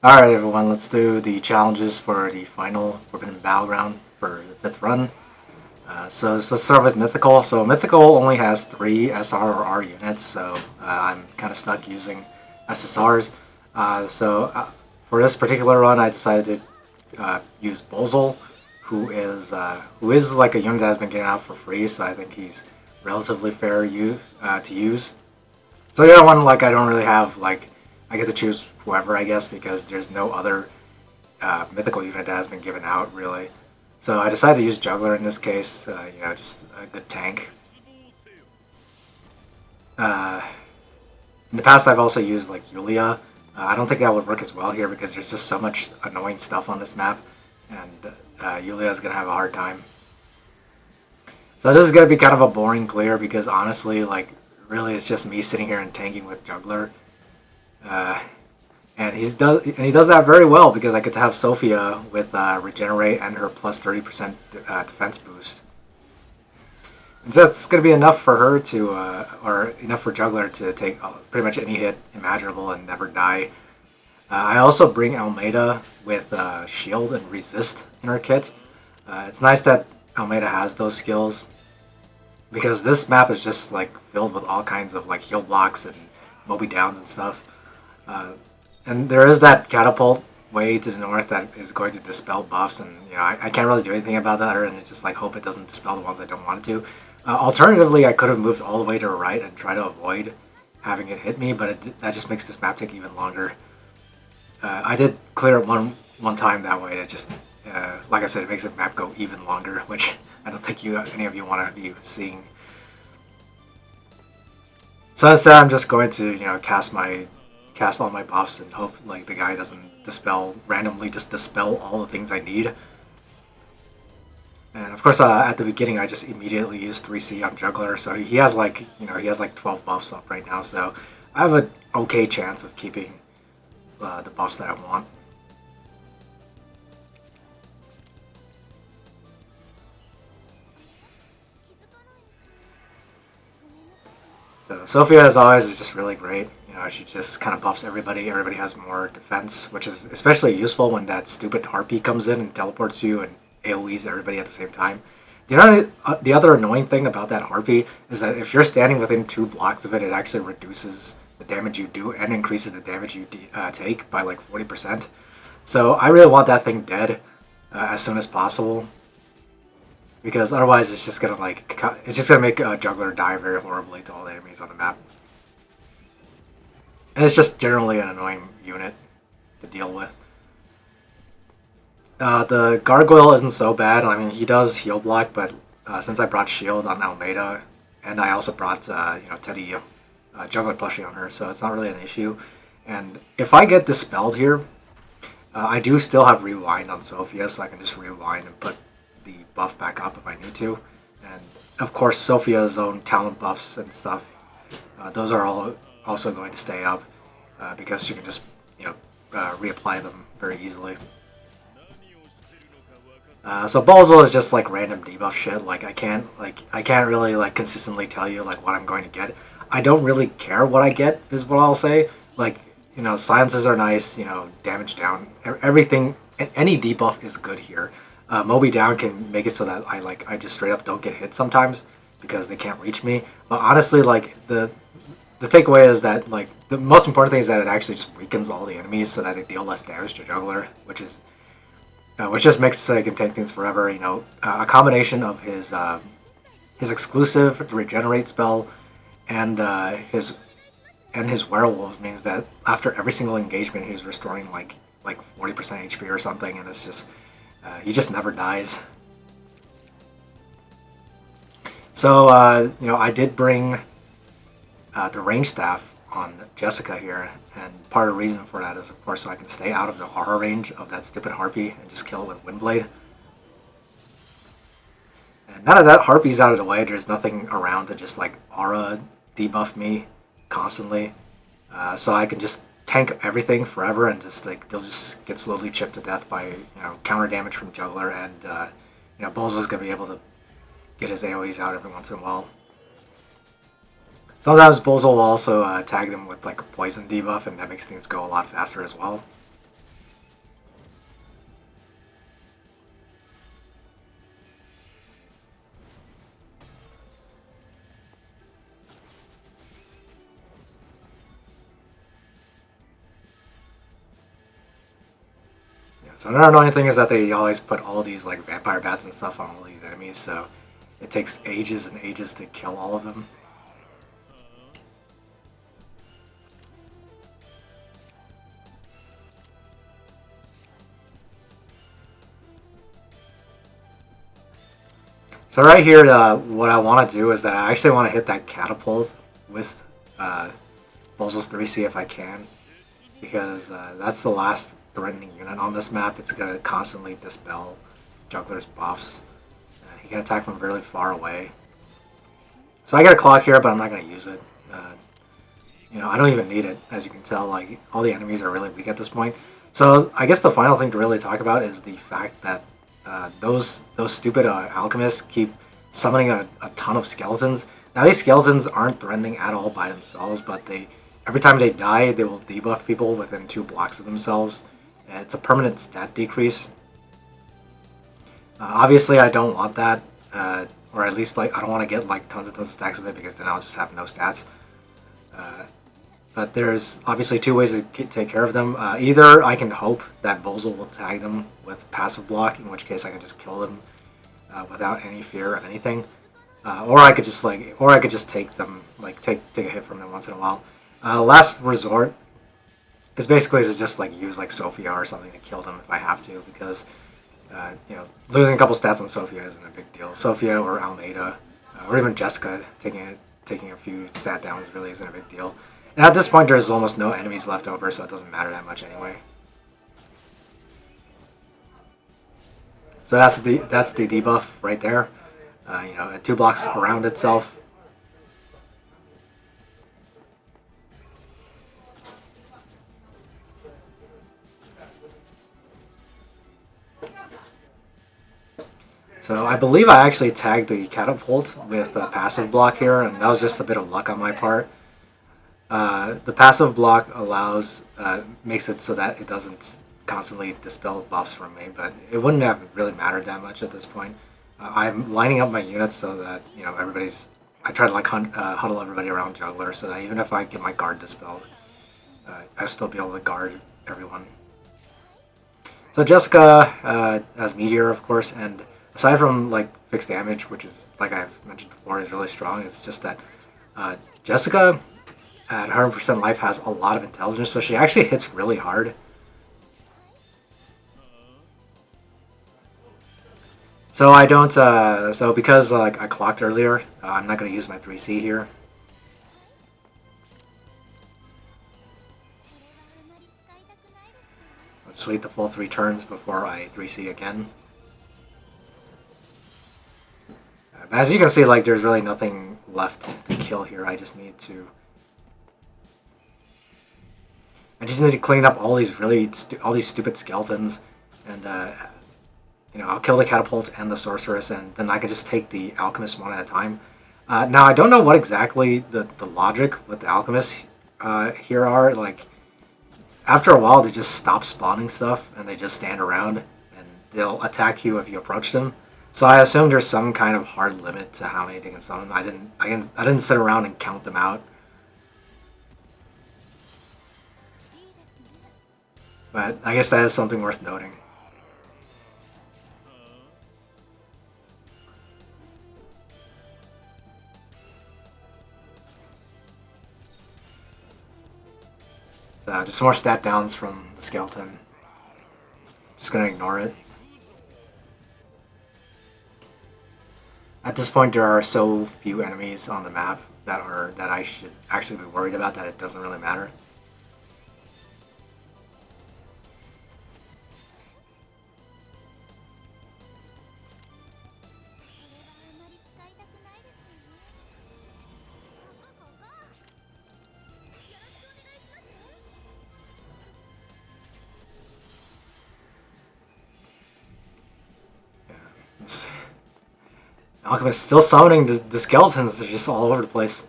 Alright everyone, let's do the challenges for the final Forbidden Battleground for the 5th run. Let's start with Mythical. So Mythical only has 3 SRR units, so I'm kind of stuck using SSRs. For this particular run, I decided to use Bozo, who is like a unit that has been getting out for free, so I think he's relatively fair to use. So the other one, like, I don't really have, like, I get to choose whoever, I guess, because there's no other mythical unit that has been given out, really. So I decided to use Juggler in this case, just a good tank. In the past, I've also used, like, Yulia. I don't think that would work as well here because there's just so much annoying stuff on this map, and Yulia is going to have a hard time. So this is going to be kind of a boring clear because, honestly, like, really it's just me sitting here and tanking with Juggler. And he does that very well because I get to have Sophia with Regenerate and her plus 30% defense boost. And so that's going to be enough for her to, or enough for Juggler to take pretty much any hit imaginable and never die. I also bring Almeida with Shield and Resist in her kit. It's nice that Almeida has those skills because this map is just like filled with all kinds of like heal blocks and Moby Downs and stuff. And there is that catapult way to the north that is going to dispel buffs, and I can't really do anything about that other than just like hope it doesn't dispel the ones I don't want it to. Alternatively, I could have moved all the way to the right and try to avoid having it hit me, but that just makes this map take even longer. I did clear it one time that way. It just, like I said, it makes the map go even longer, which I don't think any of you want to be seeing. So instead, I'm just going to cast all my buffs and hope like the guy doesn't randomly dispel all the things I need. And of course, at the beginning, I just immediately used 3C on Juggler, so he has like 12 buffs up right now. So I have an okay chance of keeping the buffs that I want. So Sophia, as always, is just really great. She just kind of buffs everybody. Everybody has more defense, which is especially useful when that stupid harpy comes in and teleports you and AoEs everybody at the same time. The other annoying thing about that harpy is that if you're standing within 2 blocks of it, it actually reduces the damage you do and increases the damage you take by like 40%. So I really want that thing dead as soon as possible, because otherwise it's just gonna make Juggler die very horribly to all the enemies on the map. And it's just generally an annoying unit to deal with. The Gargoyle isn't so bad. I mean, he does heal block, but since I brought Shield on Almeida, and I also brought Teddy Juggler plushie on her, so it's not really an issue. And if I get dispelled here, I do still have Rewind on Sophia, so I can just rewind and put the buff back up if I need to. And of course, Sophia's own talent buffs and stuff, those are all also going to stay up because she can just reapply them very easily. So Bozo is just like random debuff shit. Like I can't really like consistently tell you like what I'm going to get. I don't really care what I get is what I'll say. Like silences are nice. Damage down. Everything. Any debuff is good here. Moby Down can make it so that I just straight up don't get hit sometimes because they can't reach me. But honestly, like the takeaway is that like the most important thing is that it actually just weakens all the enemies so that they deal less damage to Juggler, which just makes it so he can take things forever. A combination of his exclusive to regenerate spell and his werewolves means that after every single engagement he's restoring like 40% HP or something, and it's just he just never dies. So I did bring the range staff on Jessica here, and part of the reason for that is, of course, so I can stay out of the aura range of that stupid harpy and just kill it with Windblade. And now that that harpy's out of the way, there's nothing around to just like aura debuff me constantly, so I can just tank everything forever and just like they'll just get slowly chipped to death by counter damage from Juggler, and Bozo's gonna be able to get his AoEs out every once in a while. Sometimes Bozo will also tag them with like a poison debuff, and that makes things go a lot faster as well. So another annoying thing is that they always put all these like vampire bats and stuff on all these enemies, so it takes ages and ages to kill all of them. So right here, what I want to do is that I actually want to hit that catapult with Bozo's 3C if I can, because that's the last threatening unit on this map. It's going to constantly dispel Juggler's buffs. He can attack from really far away. So I got a clock here, but I'm not going to use it. You know, I don't even need it, as you can tell. Like, all the enemies are really weak at this point. So I guess the final thing to really talk about is the fact that those stupid alchemists keep summoning a ton of skeletons. Now these skeletons aren't threatening at all by themselves, but every time they die, they will debuff people within 2 blocks of themselves. It's a permanent stat decrease. Obviously, I don't want that, or at least like I don't want to get like tons and tons of stacks of it because then I'll just have no stats. But there's obviously 2 ways to take care of them. Either I can hope that Bozo will tag them with passive block, in which case I can just kill them without any fear of anything, or I could just take them, like take a hit from them once in a while. Last resort is basically to just like use like Sophia or something to kill them if I have to, because you know, losing a couple stats on Sophia isn't a big deal. Sophia or Almeida or even Jessica taking a few stat downs really isn't a big deal. And at this point, there's almost no enemies left over, so it doesn't matter that much anyway. So that's the debuff right there. You know, 2 blocks around itself. So I believe I actually tagged the catapult with a passive block here, and that was just a bit of luck on my part. The passive block makes it so that it doesn't constantly dispel buffs from me, but it wouldn't have really mattered that much at this point. I'm lining up my units so that, you know, I try to like huddle everybody around Juggler so that even if I get my guard dispelled, I'll still be able to guard everyone. So Jessica as Meteor, of course, and aside from like fixed damage, which is, like I've mentioned before, is really strong, it's just that Jessica at 100% life has a lot of intelligence, so she actually hits really hard. So I don't, so because like I clocked earlier, I'm not going to use my 3C here. Let's wait the full 3 turns before I 3C again. As you can see, like there's really nothing left to kill here. I just need to clean up all these stupid skeletons, and you know, I'll kill the catapult and the sorceress, and then I can just take the alchemist one at a time. Now I don't know what exactly the logic with the alchemists here are. Like after a while, they just stop spawning stuff and they just stand around and they'll attack you if you approach them. So I assume there's some kind of hard limit to how many they can summon. I didn't sit around and count them out. But I guess that is something worth noting. So just more stat downs from the skeleton. Just gonna ignore it. At this point, there are so few enemies on the map that I should actually be worried about that it doesn't really matter. Alchemist still summoning the skeletons. They're just all over the place.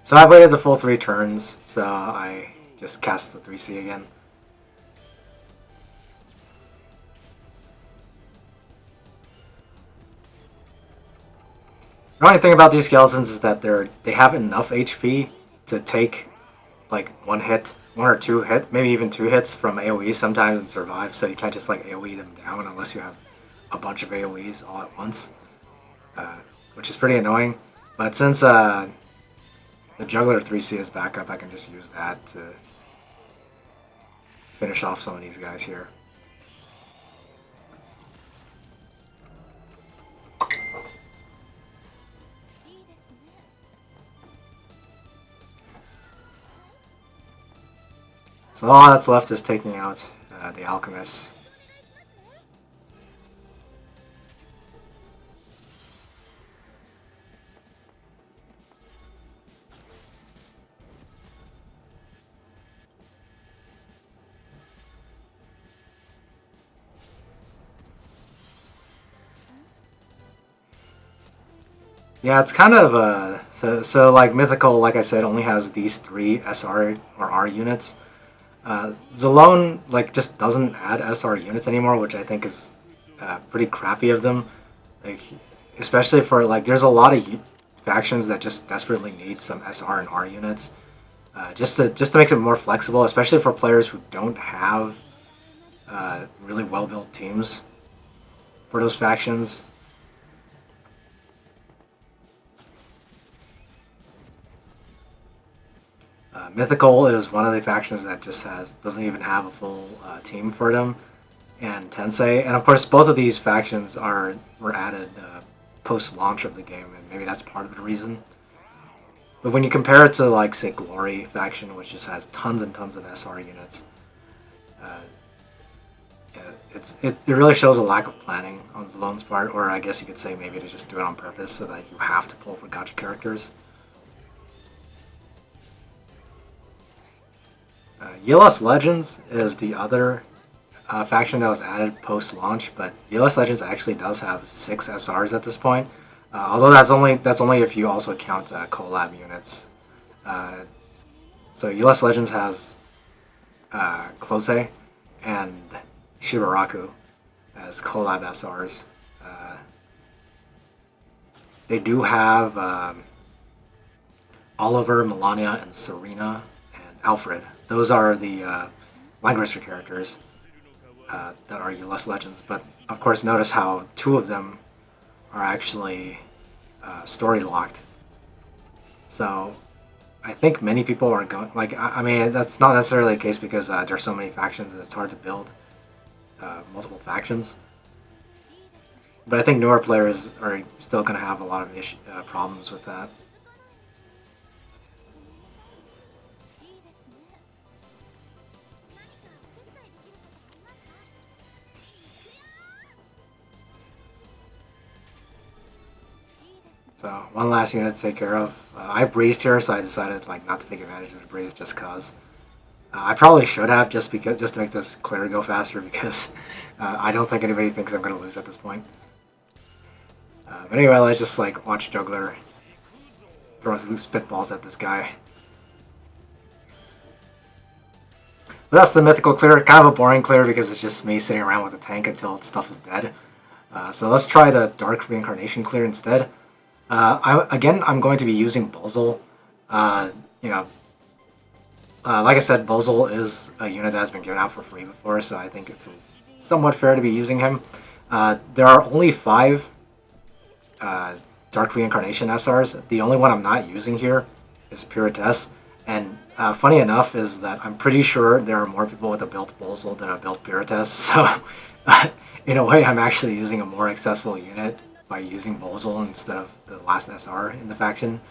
So I've waited the full 3 turns, so I just cast the 3C again. The only thing about these skeletons is that they have enough HP to take like one or two hit, maybe even two hits from AoE sometimes and survive. So you can't just like AoE them down unless you have a bunch of AoEs all at once, which is pretty annoying. But since the Juggler 3C is back up, I can just use that to finish off some of these guys here. So all that's left is taking out the Alchemist. Yeah, it's kind of so like Mythical, like I said, only has these 3 SR or R units. Zalone like just doesn't add SR units anymore, which I think is pretty crappy of them. Like, especially for like, there's a lot of factions that just desperately need some SR and R units, just to make it more flexible, especially for players who don't have really well built teams for those factions. Mythical is one of the factions that just doesn't even have a full team for them, and Tensei, and of course both of these factions were added post launch of the game, and maybe that's part of the reason. But when you compare it to like say Glory faction, which just has tons and tons of SR units, it really shows a lack of planning on Zalone's part, or I guess you could say maybe they just do it on purpose so that you have to pull for gacha characters. ELS Legends is the other faction that was added post-launch, but ELS Legends actually does have 6 SRs at this point. Although that's only if you also count collab units. So ELS Legends has Close and Shibaraku as collab SRs. They do have Oliver, Melania, and Serena, and Alfred. Those are the Wikigrisser characters that are ELS Legends, but of course notice how 2 of them are actually story locked. So I think many people are going, like, I mean, that's not necessarily the case because there's so many factions and it's hard to build multiple factions. But I think newer players are still going to have a lot of problems with that. So one last unit to take care of. I breezed here, so I decided like not to take advantage of the breeze just cause. I probably should have just to make this clear go faster because I don't think anybody thinks I'm going to lose at this point. But anyway, let's just like watch Juggler throw through spitballs at this guy. But that's the mythical clear. Kind of a boring clear because it's just me sitting around with a tank until stuff is dead. So let's try the Dark Reincarnation clear instead. I'm going to be using Bozo. Like I said, Bozo is a unit that has been given out for free before, so I think it's somewhat fair to be using him. There are only 5 Dark Reincarnation SRs. The only one I'm not using here is Puritas, and funny enough is that I'm pretty sure there are more people with a built Bozo than a built Puritas, so in a way I'm actually using a more accessible unit by using Bozo instead of the last SR in the faction.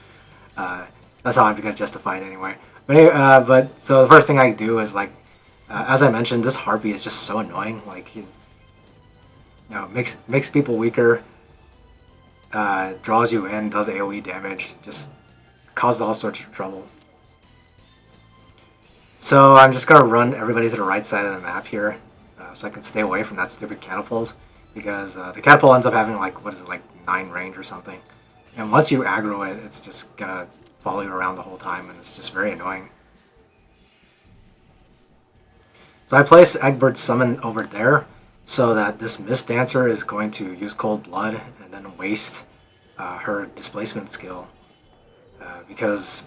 That's how I'm going to justify it anyway. But so the first thing I do is like, as I mentioned, this Harpy is just so annoying. Like he's, makes people weaker, draws you in, does AOE damage, just causes all sorts of trouble. So I'm just gonna run everybody to the right side of the map here, so I can stay away from that stupid catapult. Because the catapult ends up having like, what is it, like 9 range or something. And once you aggro it, it's just gonna follow you around the whole time, and it's just very annoying. So I place Egbert's Summon over there, so that this Mist Dancer is going to use Cold Blood and then waste her displacement skill. Because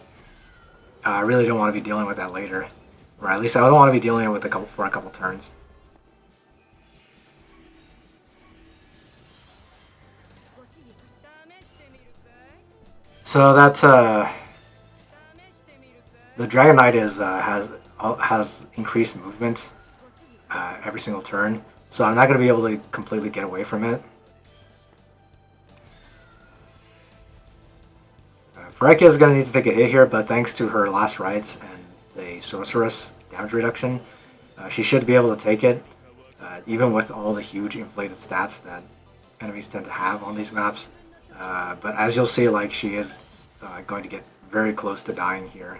I really don't want to be dealing with that later. Or at least I don't want to be dealing with it for a couple turns. So that's the Dragon Knight has increased movement every single turn, so I'm not going to be able to completely get away from it. Phyrexia is going to need to take a hit here, but thanks to her last rites and the Sorceress damage reduction, she should be able to take it, even with all the huge inflated stats that enemies tend to have on these maps. But as you'll see, like, she is going to get very close to dying here.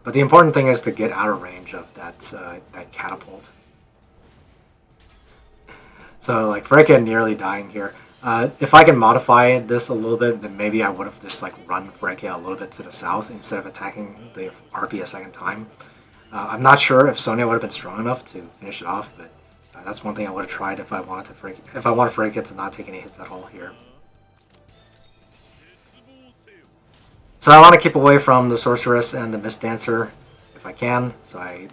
But the important thing is to get out of range of that catapult. So, like, Phyrexia nearly dying here. If I can modify this a little bit, then maybe I would have just, like, run Phyrexia a little bit to the south instead of attacking the RP a second time. I'm not sure if Sonya would have been strong enough to finish it off, but that's one thing I would have tried if I wanted Phyrexia to not take any hits at all here. So I want to keep away from the Sorceress and the Mist Dancer if I can, so I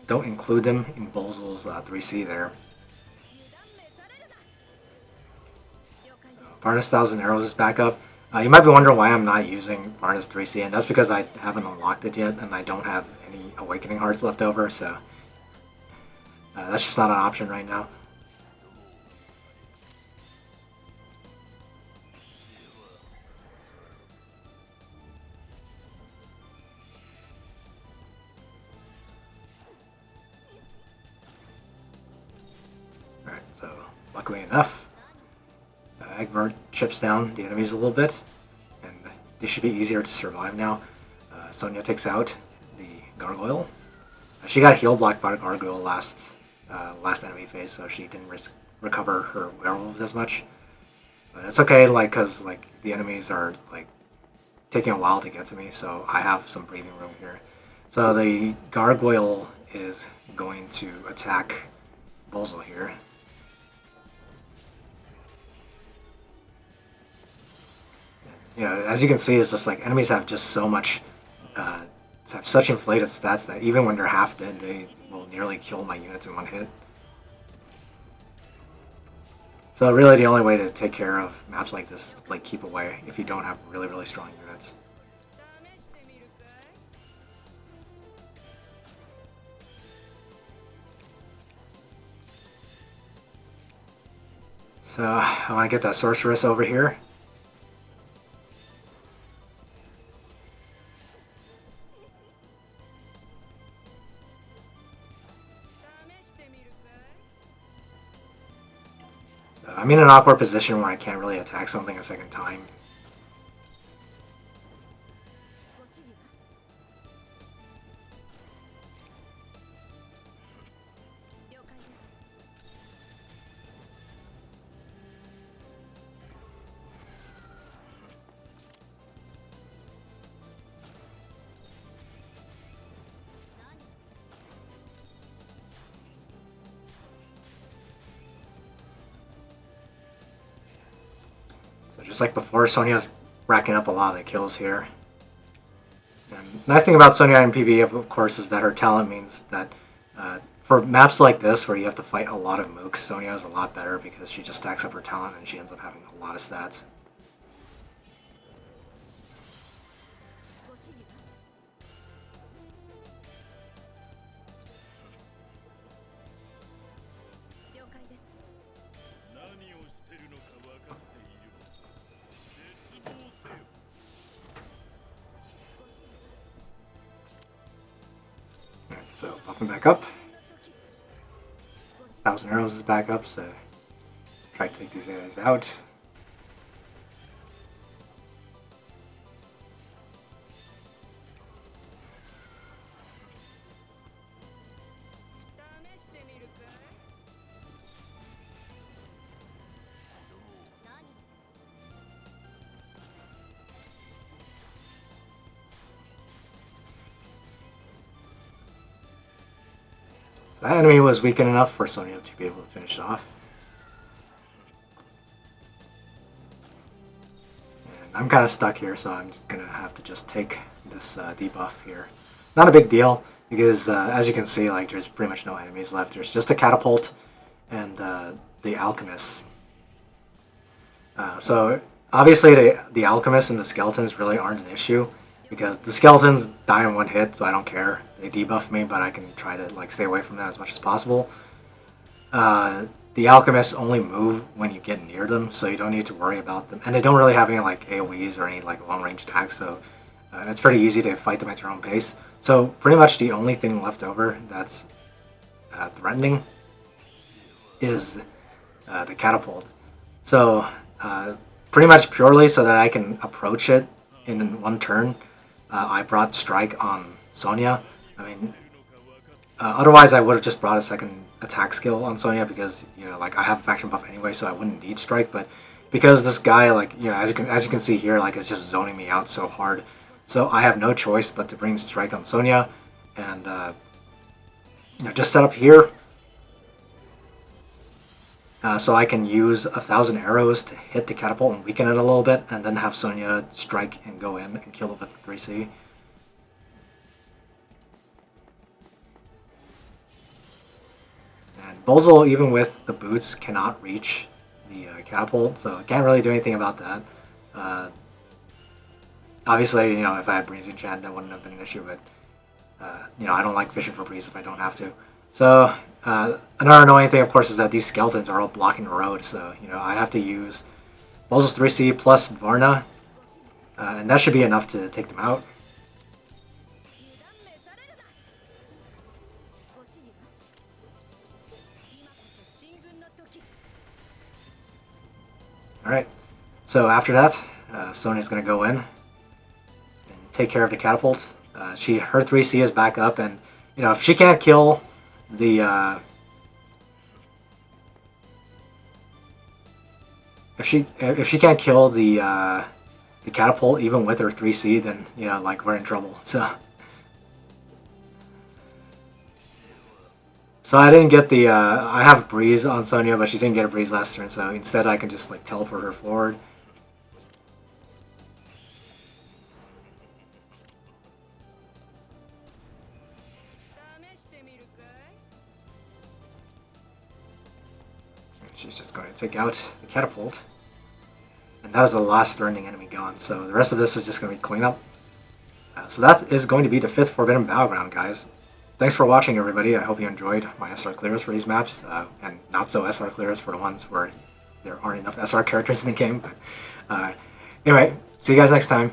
don't include them in Bozo's 3C there. Varna's Thousand Arrows is back up. You might be wondering why I'm not using Varna's 3C, and that's because I haven't unlocked it yet, and I don't have any Awakening Hearts left over, so that's just not an option right now. Alright, so luckily enough, Egbert chips down the enemies a little bit, and they should be easier to survive now. Sonya takes out the Gargoyle. She got heal blocked by the Gargoyle last enemy phase, so she didn't recover her werewolves as much. But it's okay, like, because like the enemies are like taking a while to get to me, so I have some breathing room here. So the Gargoyle is going to attack Bozo here. You know, as you can see, it's just like enemies have just so much, have such inflated stats that even when they're half dead, they will nearly kill my units in one hit. So really the only way to take care of maps like this is to like keep away if you don't have really, really strong units. So I want to get that Sorceress over here. I'm in an awkward position where I can't really attack something a second time. Just like before, Sonya's racking up a lot of the kills here. And the nice thing about Sonya in PvE, of course, is that her talent means that for maps like this where you have to fight a lot of mooks, Sonya is a lot better because she just stacks up her talent and she ends up having a lot of stats. So, buffing back up. Thousand Arrows is back up, so try to take these guys out. So that enemy was weakened enough for Sonya to be able to finish it off. And I'm kind of stuck here, so I'm just gonna have to just take this debuff here. Not a big deal, because as you can see, like there's pretty much no enemies left. There's just a catapult and the alchemist. So obviously the alchemist and the skeletons really aren't an issue, because the skeletons die in one hit, so I don't care. They debuff me, but I can try to like stay away from them as much as possible. The alchemists only move when you get near them, so you don't need to worry about them. And they don't really have any like AoEs or any like long range attacks, so it's pretty easy to fight them at your own pace. So pretty much the only thing left over that's threatening is the catapult. So pretty much purely so that I can approach it in one turn, I brought Strike on Sonya. I mean, otherwise I would have just brought a second attack skill on Sonya, because you know, like I have a faction buff anyway, so I wouldn't need Strike. But because this guy, like, you know, as you can see here, like, is just zoning me out so hard, so I have no choice but to bring Strike on Sonya, and you know, just set up here. So I can use 1,000 arrows to hit the catapult and weaken it a little bit, and then have Sonya strike and go in and kill it with 3C. And Bozo, even with the boots, cannot reach the catapult, so I can't really do anything about that. Obviously, you know, if I had Breeze enchant, that wouldn't have been an issue, but you know, I don't like fishing for Breeze if I don't have to. So another annoying thing, of course, is that these skeletons are all blocking the road, so you know, I have to use Bozo's 3C plus Varna, and that should be enough to take them out. Alright, so after that, Sonya's going to go in and take care of the catapult. Her 3C is back up, and you know, if she can't kill the if she can't kill the catapult even with her 3C, then you know, like, we're in trouble. So I didn't get the I have Breeze on Sonya, but she didn't get a Breeze last turn, so instead I can just like teleport her forward. She's just going to take out the catapult. And that is the last threatening enemy gone, so the rest of this is just going to be cleanup. So that is going to be the 5th Forbidden Battleground, guys. Thanks for watching, everybody. I hope you enjoyed my SR clears for these maps, and not so SR clears for the ones where there aren't enough SR characters in the game. But anyway, see you guys next time.